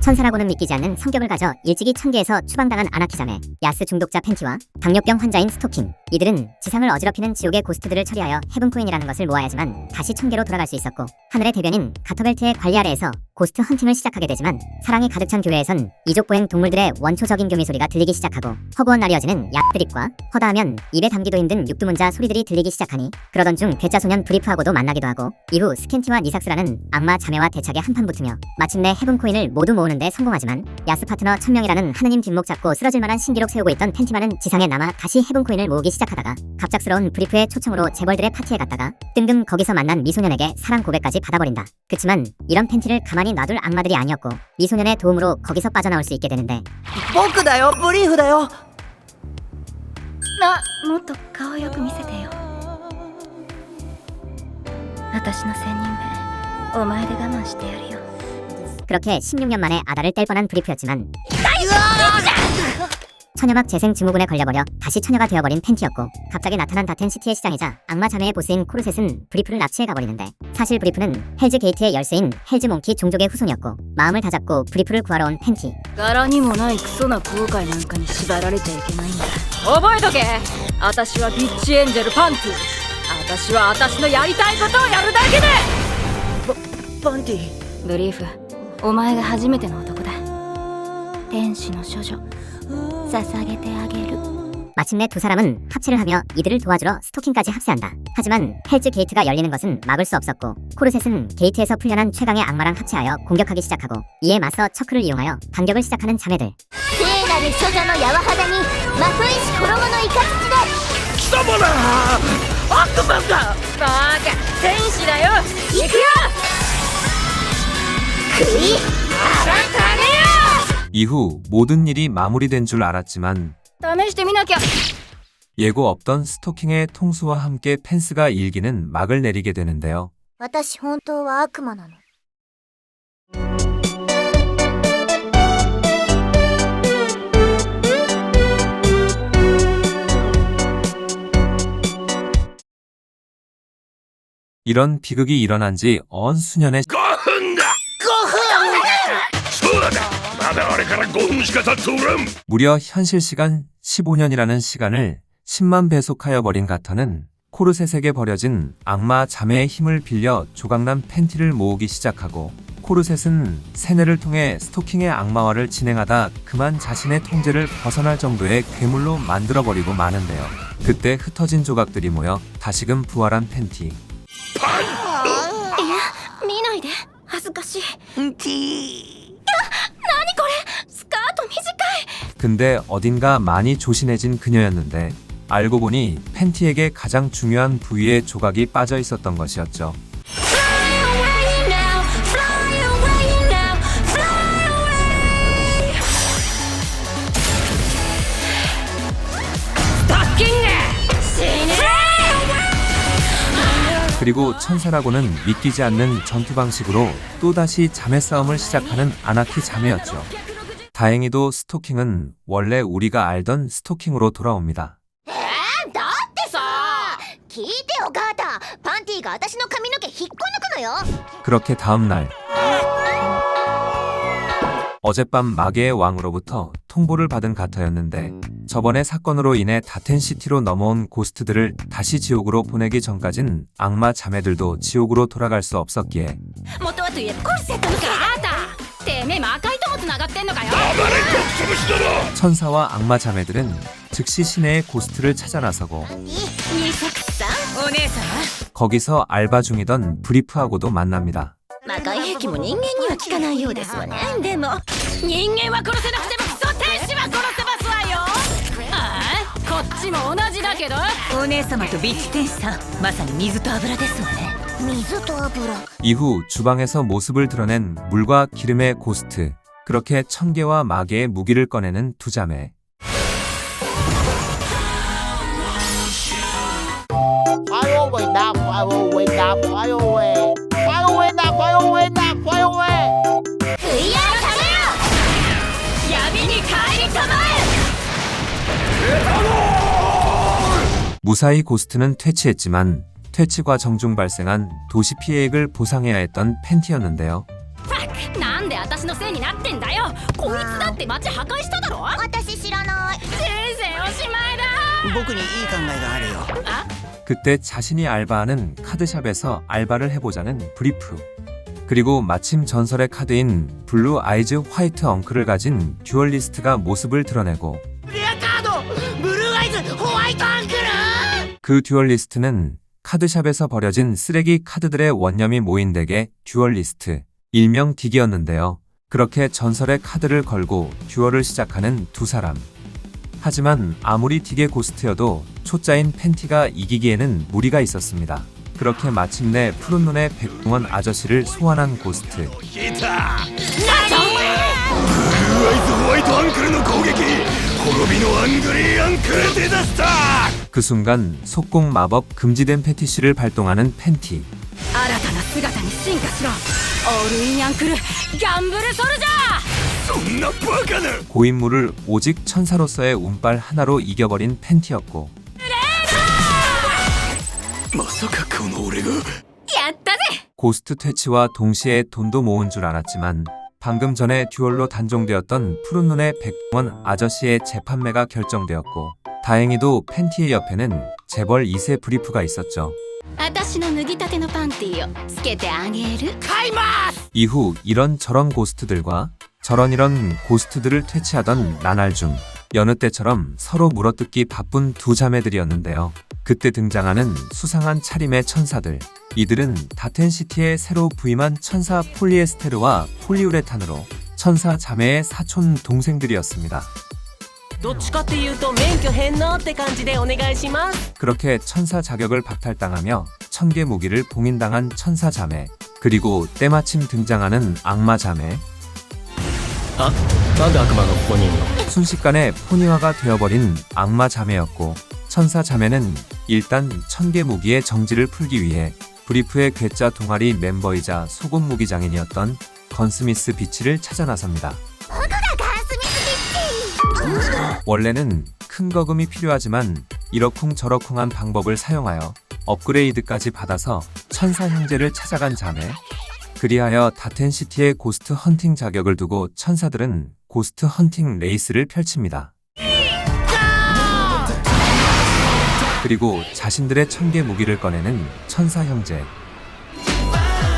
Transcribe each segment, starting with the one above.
천사라고는 믿기지 않는 성격을 가져 일찍이 천계에서 추방당한 아나키자매, 야스 중독자 팬티와 당뇨병 환자인 스토킹. 이들은 지상을 어지럽히는 지옥의 고스트들을 처리하여 헤븐코인이라는 것을 모아야지만 다시 천계로 돌아갈 수 있었고, 하늘의 대변인 가터벨트의 관리 아래에서 고스트 헌팅을 시작하게 되지만, 사랑이 가득 찬 교회에선 이족보행 동물들의 원초적인 교미 소리가 들리기 시작하고, 허구한 날이 어지는 약드립과 허다하면 입에 담기도 힘든 육두문자 소리들이 들리기 시작하니, 그러던 중 괴짜소년 브리프하고도 만나기도 하고, 이후 스캔티와 니삭스라는 악마 자매와 대차게 한판 붙으며 마침내 헤븐코인을 모두 모으는데 성공하지만, 야스 파트너 1000명이라는 하느님 뒷목 잡고 쓰러질 만한 신기록 세우고 있던 팬티만은 지상에 남아 다시 헤븐코인을 모으기 시작하다가, 갑작스러운 브리프의 초청으로 재벌들의 파티에 갔다가 뜬금 거기서 만난 미소년에게 사랑 고백까지 받아버린다. 그치만 이런 팬티를 가만히 놔둘 악마들이 아니었고, 미소년의 도움으로 거기서 빠져나올 수 있게 되는데, 僕だよ、ブリーフだよ。もっと顔よく見せてよ。私の仙人目、お前で我慢してやるよ。 그렇게 16년 만에 아다를 뗄 뻔한 브리프였지만, 처녀막 재생 증후군에 걸려버려 다시 처녀가 되어버린 팬티였고, 갑자기 나타난 다텐시티의 시장이자 악마 자매의 보스인 코르셋은 브리프를 납치해 가버리는데, 사실 브리프는 헬즈 게이트의 열쇠인 헬즈 몽키 종족의 후손이었고, 마음을 다잡고 브리프를 구하러 온 팬티. 柄にもないクソな後悔なんかに縛られちゃいけないんだ。覚えとけ。私はビッチエンジェルパンティ。私は私のやりたいことをやるだけで。パンティ。ブリーフ、お前が初めての男だ。天使の処女捧げてあげる。 마침내 두 사람은 합체를 하며 이들을 도와주러 스토킹까지 합세한다. 하지만 헬즈 게이트가 열리는 것은 막을 수 없었고, 코르셋은 게이트에서 풀려난 최강의 악마랑 합체하여 공격하기 시작하고, 이에 맞서 척크를 이용하여 반격을 시작하는 자매들. 聖なる処女の柔肌にまといし衣のイカつちで貴様ら悪魔が。バカ、天使だよ。行くよ。食い 이후 모든 일이 마무리된 줄 알았지만, 試してみなきゃ。 예고 없던 스토킹의 통수와 함께 펜스가 일기는 막을 내리게 되는데요. 私本当は悪魔なの。 이런 비극이 일어난 지 언수년의 5分だ。そうだ。まだあれから5分しか経っておらん。 무려 현실 시간 15년이라는 시간을 10만 배속하여 버린 가터는 코르셋에게 버려진 악마 자매의 힘을 빌려 조각난 팬티를 모으기 시작하고, 코르셋은 세뇌를 통해 스토킹의 악마화를 진행하다 그만 자신의 통제를 벗어날 정도의 괴물로 만들어버리고 마는데요. 그때 흩어진 조각들이 모여 다시금 부활한 팬티. いや、見ないで。恥ずかしい。何これ、スカート短い。 근데 어딘가 많이 조신해진 그녀였는데, 알고 보니 팬티에게 가장 중요한 부위에 조각이 빠져 있었던 것이었죠. 그리고 천사라고는 믿기지 않는 전투 방식으로 또다시 자매 싸움을 시작하는 아나키 자매였죠. 다행히도 스토킹은 원래 우리가 알던 스토킹으로 돌아옵니다. だってさ、聞いてよガータ、パンティが私の髪の毛引っこ抜くのよ。 그렇게 다음날, 어젯밤 마계의 왕으로부터 통보를 받은 가터였는데, 저번의 사건으로 인해 다텐시티로 넘어온 고스트들을 다시 지옥으로 보내기 전까진 악마 자매들도 지옥으로 돌아갈 수 없었기에 元はといえばコルセットのか。あた、てめえも赤いとも繋がってんのかよ。 천사와 악마 자매들은 즉시 시내의 고스트를 찾아 나서고, ニサクさん、お姉さん。 거기서 알바 중이던 브리프하고도 만납니다. 魔界兵器も人間には効かないようですわね。でも人間は殺せなくてもクソ天使は殺せますわよ。ああ、こっちも同じだけど。お姉様とビッチ天使さん、まさに水と油ですわね。水と油。 이후 주방에서 모습을 드러낸 물과 기름의 고스트, 그렇게 천개와 마계의 무기를 꺼내는 두 자매. 무사히 고스트는 퇴치했지만, 퇴치과 정중 발생한 도시 피해액을 보상해야 했던 팬티였는데요. なんで私私のせいになってんだよ。こいつだって街破壊しただろ。私知らない。人生おしまいだ。僕にいい考えがあるよ。あ、 그때 자신이 알바하는 카드샵에서 알바를 해보자는 브리프. 그리고 마침 전설의 카드인 블루 아이즈 화이트 엉클을 가진 듀얼리스트가 모습을 드러내고 レアカードブルーアイズホワイトアンクル 그 듀얼리스트는 카드샵에서 버려진 쓰레기 카드들의 원념이 모인 덱의 듀얼리스트, 일명 딕이었는데요. 그렇게 전설의 카드를 걸고 듀얼을 시작하는 두 사람. 하지만 아무리 딕의 고스트여도 초짜인 팬티가 이기기에는 무리가 있었습니다. 그렇게 마침내 푸른 눈의 백종원 아저씨를 소환한 고스트. 消えたブルーアイズホワイトアンクルの攻撃滅びのアングリーアンクルデザスター 그 순간 속공 마법 금지된 패티쉬를 발동하는 팬티. 新たな姿に進化しろ。オールインアンクルギャンブルソルジャー。そんなバカな 고인물을 오직 천사로서의 운빨 하나로 이겨버린 팬티였고 まさかこの俺がやったぜ。 고스트 퇴치와 동시에 돈도 모은 줄 알았지만 방금 전에 듀얼로 단종되었던 푸른 눈의 백원 아저씨의 재판매가 결정되었고 다행히도 팬티의 옆에는 재벌 2세 브리프가 있었죠. 私の脱ぎたてのパンティーをつけてあげる。 買います 이후 이런저런 고스트들과 저런 고스트들을 퇴치하던 나날 중 여느 때처럼 서로 물어뜯기 바쁜 두 자매들이었는데요. 그때 등장하는 수상한 차림의 천사들. 이들은 다텐시티에 새로 부임한 천사 폴리에스테르와 폴리우레탄으로 천사 자매의 사촌 동생들이었습니다. どっちかっていうと免許返納って感じでお願いします。 그렇게 천사 자격을 박탈당하며 천개 무기를 봉인당한 천사 자매. 그리고 때마침 등장하는 악마 자매. あ、なんで悪魔がここにいるの？ 순식간에 포니화가 되어버린 악마 자매였고 천사 자매는 일단 천개 무기의 정지를 풀기 위해 브리프의 괴짜 동아리 멤버이자 소금 무기 장인이었던 건스미스 비치를 찾아 나섭니다. 원래는 큰 거금이 필요하지만 이러쿵저러쿵한 방법을 사용하여 업그레이드까지 받아서 천사 형제를 찾아간 자매. 그리하여 다텐시티의 고스트 헌팅 자격을 두고 천사들은 고스트 헌팅 레이스를 펼칩니다. 그리고 자신들의 천개 무기를 꺼내는 천사 형제.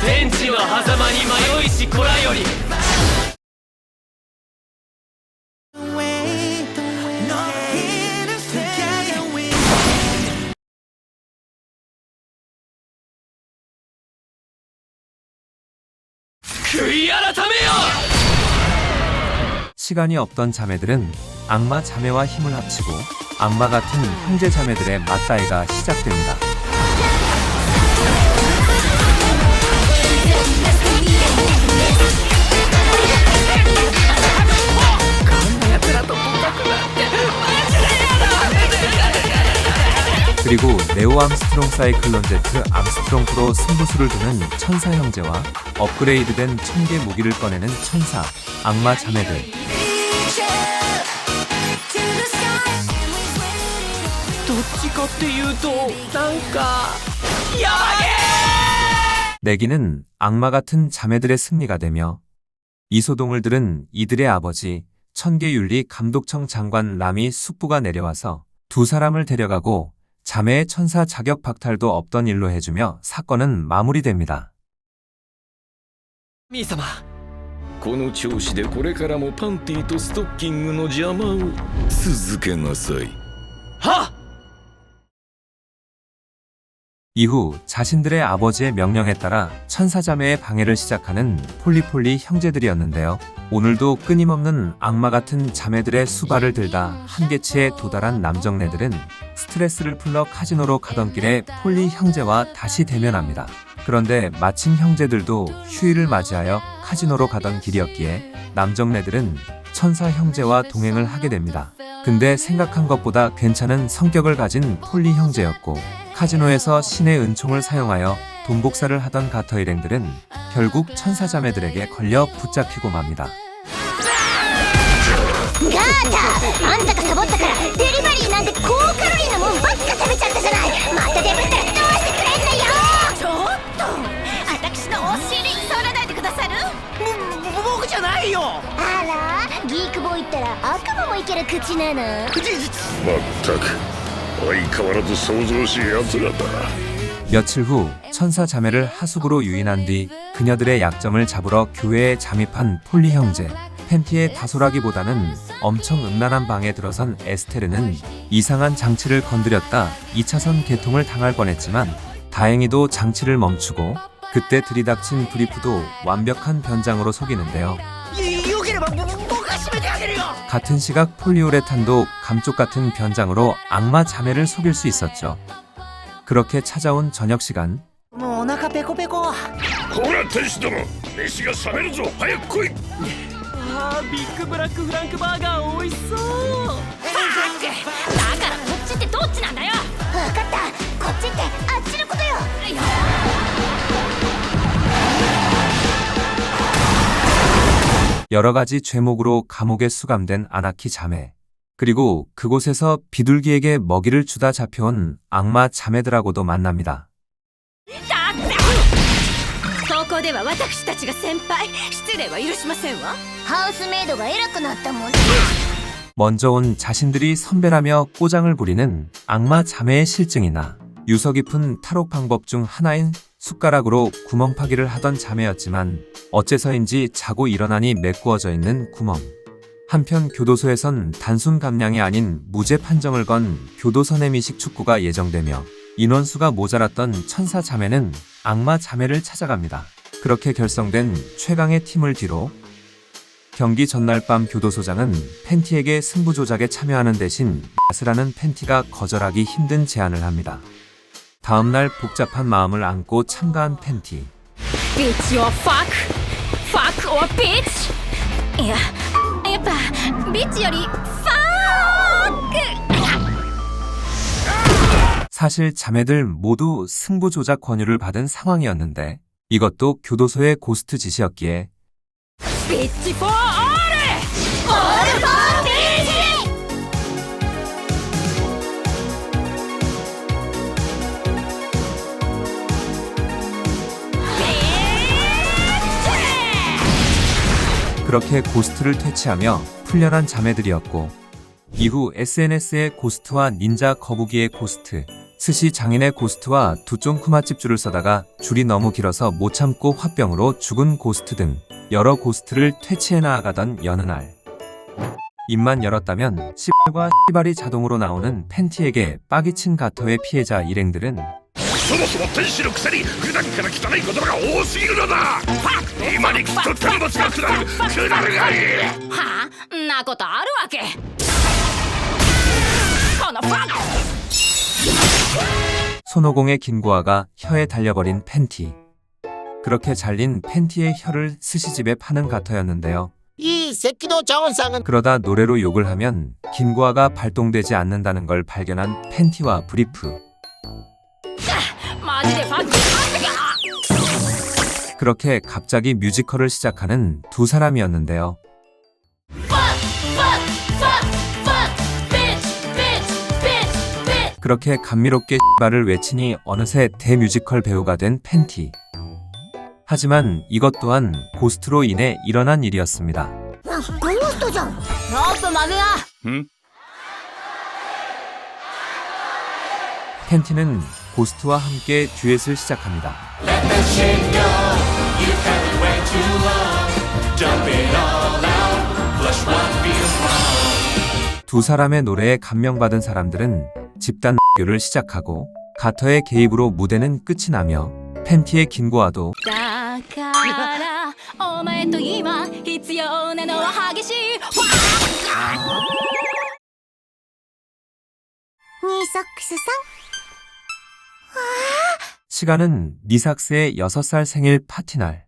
天地は狭間に迷いし子らより 悔い改めよ 시간이 없던 자매들은 악마 자매와 힘을 합치고 악마 같은 형제 자매들의 맞다이가 시작됩니다. 그리고 네오 암스트롱 사이클론 제트 암스트롱 프로 승부수를 두는 천사 형제와 업그레이드된 천개 무기를 꺼내는 천사 악마 자매들. どっちかっていうとなんかやばげ 내기는 악마 같은 자매들의 승리가 되며 이소동을들은 이들의 아버지 천계윤리 감독청 장관 라미 숙부가 내려와서 두 사람을 데려가고 자매의 천사 자격 박탈도 없던 일로 해주며 사건은 마무리됩니다. 神様この調子でこれからもパンティとストッキングの邪魔を続けなさいはっ 이후 자신들의 아버지의 명령에 따라 천사자매의 방해를 시작하는 폴리폴리 형제들이었는데요. 오늘도 끊임없는 악마 같은 자매들의 수발을 들다 한계치에 도달한 남정네들은 스트레스를 풀러 카지노로 가던 길에 폴리 형제와 다시 대면합니다. 그런데 마침 형제들도 휴일을 맞이하여 카지노로 가던 길이었기에 남정네들은 천사 형제와 동행을 하게 됩니다. 근데 생각한 것보다 괜찮은 성격을 가진 폴리 형제였고 카지노에서 신의 은총을 사용하여 돈 복사를 하던 가터 일행들은 결국 천사자매들에게 걸려 붙잡히고 맙니다. ガータあんたがサボったからデリバリーなんて高カロリーなもんばっか食べちゃったじゃない。またデブったらどうしてくれんだよ。ちょっと私のお尻触らないでくださる。僕じゃゃないよ。あらギークボーイったら悪魔もいける口なの。まったく相変わらず騒々しい奴らだ。 며칠 후 천사 자매를 하숙으로 유인한 뒤 그녀들의 약점을 잡으러 교회에 잠입한 폴리 형제. 팬티의 다소라기보다는 엄청 음란한 방에 들어선 에스테르는 이상한 장치를 건드렸다 2차선 개통을 당할 뻔했지만 다행히도 장치를 멈추고 그때 들이닥친 브리프도 완벽한 변장으로 속이는데요. よければ僕が締めてあげるよ。 같은 시각 폴리우레탄도 감쪽 같은 변장으로 악마 자매를 속일 수 있었죠. 그렇게 찾아온 저녁 시간 もうお腹ペコペコ。こら天使ども、飯が冷めるぞ。早く来い。あービッグブラックフランクバーガー美味しそう。だからこっちってどっちなんだよ。分かった、こっちってあっちのことよ。 여러 가지 죄목으로 감옥에 수감된 아나키 자매. 그리고 그곳에서 비둘기에게 먹이를 주다 잡혀온 악마 자매들하고도 만납니다. ここでは私たちが先輩、失礼は許しませんわ。ハウスメイドが偉くなったもん。 먼저 온 자신들이 선배라며 꼬장을 부리는 악마 자매의 실증이나 유서 깊은 탈옥 방법 중 하나인 숟가락으로 구멍 파기를 하던 자매였지만 어째서인지 자고 일어나니 메꾸어져 있는 구멍. 한편 교도소에선 단순 감량이 아닌 무죄 판정을 건 교도소 내 미식 축구가 예정되며 인원수가 모자랐던 천사 자매는 악마 자매를 찾아갑니다. 그렇게 결성된 최강의 팀을 뒤로 경기 전날 밤 교도소장은 팬티에게 승부 조작에 참여하는 대신 야스라는 팬티가 거절하기 힘든 제안을 합니다. 다음날 복잡한 마음을 안고 참가한 팬티. Bitch or fuck? Fuck or bitch? いや、やっぱビッチよりfuck! 사실 자매들 모두 승부 조작 권유를 받은 상황이었는데 이것도 교도소의 고스트 짓이었기에 Bitch for all! All for bitch! '그렇게 고스트를 퇴치하며 풀려난 자매들이었고 이후 SNS에 고스트와 닌자 거북이의 고스트, 스시 장인의 고스트와 두쫑 쿠마집줄을 써다가 줄이 너무 길어서 못 참고 화병으로 죽은 고스트 등 여러 고스트를 퇴치해 나아가던 여느 날 입만 열었다면 씨발과 씨발이 자동으로 나오는 팬티에게 빠기 친 가터의 피해자 일행들은 そもそも天使のくせに普段から汚い言葉が多すぎるのだ。今にきっと天罰が下るがいい。はあ、んなことあるわけ。このファック 손오공의 김고아가 혀에 달려버린 팬티. 그렇게 잘린 팬티의 혀를 스시집에 파는 가터였는데요. 이 새끼도 자원상은 그러다 노래로 욕을 하면 김고아가 발동되지 않는다는 걸 발견한 팬티와 브리프. マジでファック 그렇게 갑자기 뮤지컬을 시작하는 두 사람이었는데요. 그렇게 감미롭게 X발을 외치니 어느새 대뮤지컬 배우가 된 팬티. 하지만 이것 또한 고스트로 인해 일어난 일이었습니다. ゴーストじゃん。ロープマグナ 팬티는 고스트와 함께 듀엣을 시작합니다. 두 사람의 노래에 감명받은 사람들은 집단 X를 시작하고 가터의 개입으로 무대는 끝이 나며 팬티의 김고아도 だからお前と今必要なのは激しいファック ニーソックスさん。 시간은 니삭스의 6살 생일 파티날.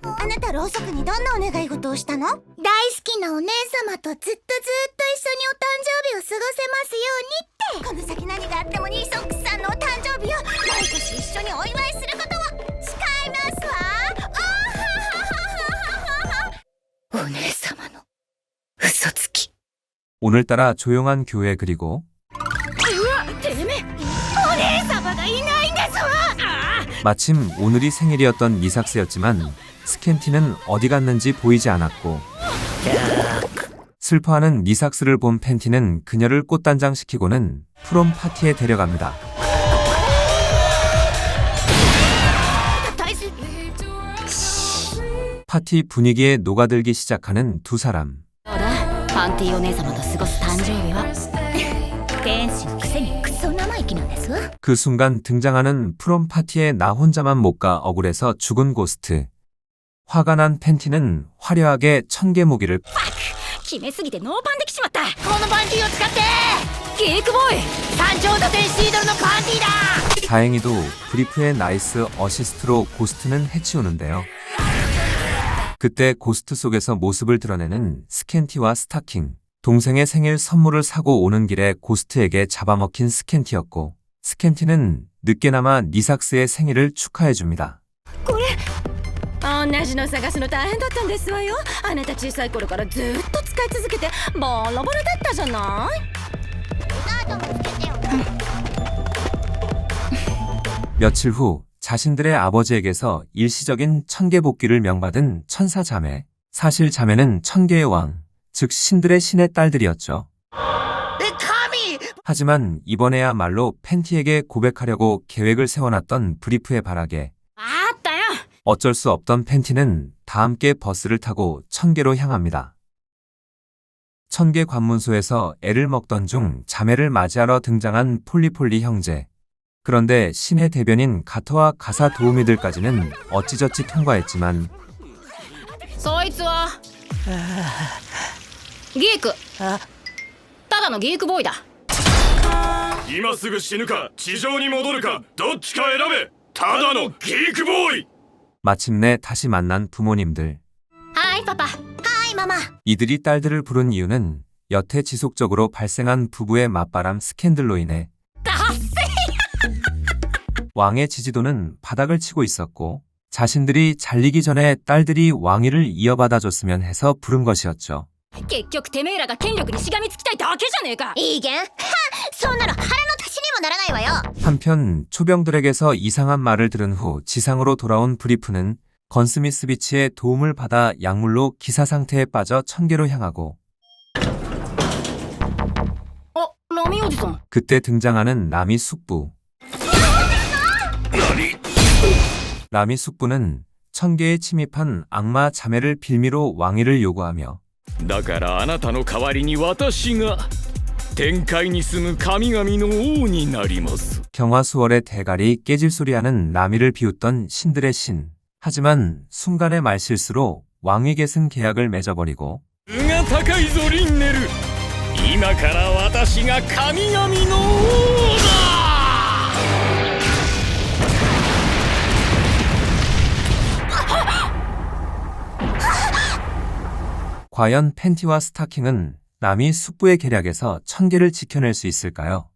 あなたろうそくにどんなお願い事をしたの？大好きなお姉様とずっと一緒にお誕生日を過ごせますようにって。この先何があってもニーソックスさんのお誕生日を毎年一緒にお祝いすることを誓いますわ。お姉様の嘘つき 오늘따라 조용한 교회 그리고 うわてめえお姉様がいないんですわ。 마침 오늘이 생일이었던 니삭스였지만 스캔티는 어디 갔는지 보이지 않았고 슬퍼하는 니삭스를 본 팬티는 그녀를 꽃단장시키고는 프롬 파티에 데려갑니다. 파티 분위기에 녹아들기 시작하는 두 사람. どうだパンティお姉様と過ごす誕生日は天使のくせにクソ生意気なんですわ 그 순간 등장하는 프롬 파티에 나 혼자만 못 가 억울해서 죽은 고스트. 화가 난 팬티는 화려하게 천개 무기를 決めすぎてノーパンできちまったこのパンティを使ってゲークボーイ三丁打点シードルのパンティだ 다행히도 브리프의 나이스 어시스트로 고스트는 해치우는데요. 그때 고스트 속에서 모습을 드러내는 스캔티와 스타킹. 동생의 생일 선물을 사고 오는 길에 고스트에게 잡아먹힌 스캔티였고 스캔티는 늦게나마 니삭스의 생일을 축하해줍니다. 同じの探すの大変だったんですわよあなた小さい頃からずっと使い続けてボロボロだったじゃない 며칠 후 자신들의 아버지에게서 일시적인 천개 복귀를 명받은 천사 자매. 사실 자매는 천개의 왕, 즉 신들의 신의 딸들이었죠. 하지만 이번에야말로 팬티에게 고백하려고 계획을 세워놨던 브리프의 발악에 あったよ 어쩔 수 없던 팬티는 다 함께 버스를 타고 천개로 향합니다. 천개 관문소에서 애를 먹던 중 자매를 맞이하러 등장한 폴리폴리 형제. 그런데 신의 대변인 가토와 가사 도우미들까지는 어찌저찌 통과했지만 そいつはギークただのギークボーイだ今すぐ死ぬか地上に戻るかどっちか選べただのギークボーイ 마침내 다시 만난 부모님들. はいパパはいママ 이들이 딸들을 부른 이유는 여태 지속적으로 발생한 부부의 맞바람 스캔들로 인해 왕의 지지도는 바닥을 치고 있었고 자신들이 잘리기 전에 딸들이 왕위를 이어받아줬으면 해서 부른 것이었죠. 結局てめえらが権力にしがみつきたいだけじゃねえかいいげんはそんなの腹の足しにもならないわよ 한편 초병들에게서 이상한 말을 들은 후 지상으로 돌아온 브리프는 건스미스 비치의 도움을 받아 약물로 기사 상태에 빠져 천개로 향하고 あラミおじさん 그때 등장하는 라미 숙부. 라미 숙부는 천개에 침입한 악마 자매를 빌미로 왕위를 요구하며 だからあなたの代わりに私が天界に住む神々の王になります 경화수월의 대갈이 깨질 소리하는 라미를 비웃던 신들의 신. 하지만 순간의 말실수로 왕위 계승 계약을 맺어버리고 が高いぞリンネル今から私が神々の王だ 과연 팬티와 스타킹은 라미 숙부의 계략에서 천개를 지켜낼 수 있을까요?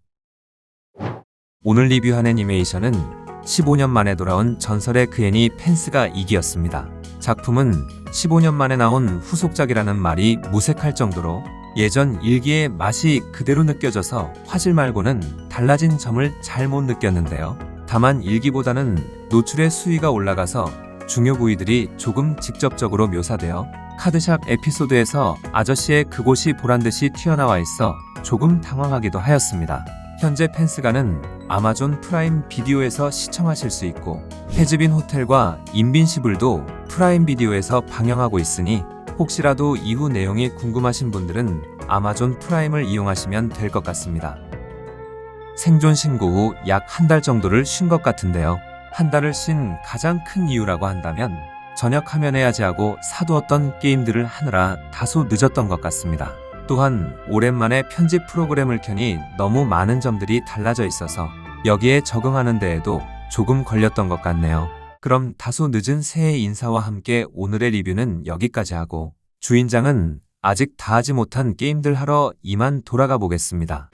오늘 리뷰한 애니메이션은 15년 만에 돌아온 전설의 그애니 펜스가 2기였습니다. 작품은 15년 만에 나온 후속작이라는 말이 무색할 정도로 예전 1기의 맛이 그대로 느껴져서 화질 말고는 달라진 점을 잘 못 느꼈는데요. 다만 1기보다는 노출의 수위가 올라가서 중요 부위들이 조금 직접적으로 묘사되어 카드샵 에피소드에서 아저씨의 그곳이 보란듯이 튀어나와 있어 조금 당황하기도 하였습니다. 현재 펜스가는 아마존 프라임 비디오에서 시청하실 수 있고 해즈빈 호텔과 인빈시블도 프라임 비디오에서 방영하고 있으니 혹시라도 이후 내용이 궁금하신 분들은 아마존 프라임을 이용하시면 될 것 같습니다. 생존 신고 후 약 한 달 정도를 쉰 것 같은데요. 한 달을 쉰 가장 큰 이유라고 한다면 저녁 화면에 야지하고 사두었던 게임들을 하느라 다소 늦었던 것 같습니다. 또한 오랜만에 편집 프로그램을 켜니 너무 많은 점들이 달라져 있어서 여기에 적응하는 데에도 조금 걸렸던 것 같네요. 그럼 다소 늦은 새해 인사와 함께 오늘의 리뷰는 여기까지 하고 주인장은 아직 다 하지 못한 게임들 하러 이만 돌아가 보겠습니다.